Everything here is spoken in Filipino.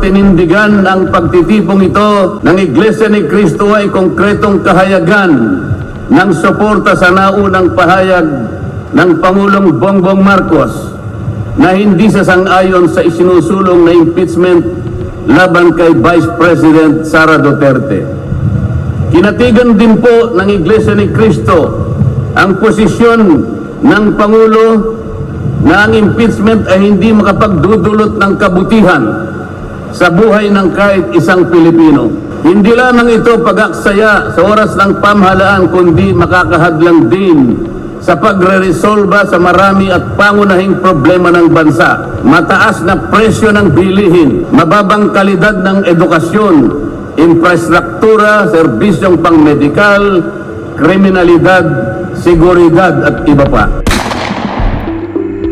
patinindigan ang pagtitipong ito ng Iglesia ni Cristo ay konkretong kahayagan ng suporta sa naunang pahayag ng Pangulong Bongbong Marcos na hindi sasang-ayon sa isinusulong na impeachment laban kay Vice President Sara Duterte. Kinatigan din po ng Iglesia ni Cristo ang posisyon ng Pangulo na ang impeachment ay hindi makapagdudulot ng kabutihan sa buhay ng kahit isang Pilipino. Hindi lamang ito pag-aksaya sa oras ng pamahalaan kundi makakahadlang din sa pagre-resolba sa marami at pangunahing problema ng bansa. Mataas na presyo ng bilihin, mababang kalidad ng edukasyon, infrastruktura, serbisyong pangmedikal, kriminalidad, seguridad at iba pa.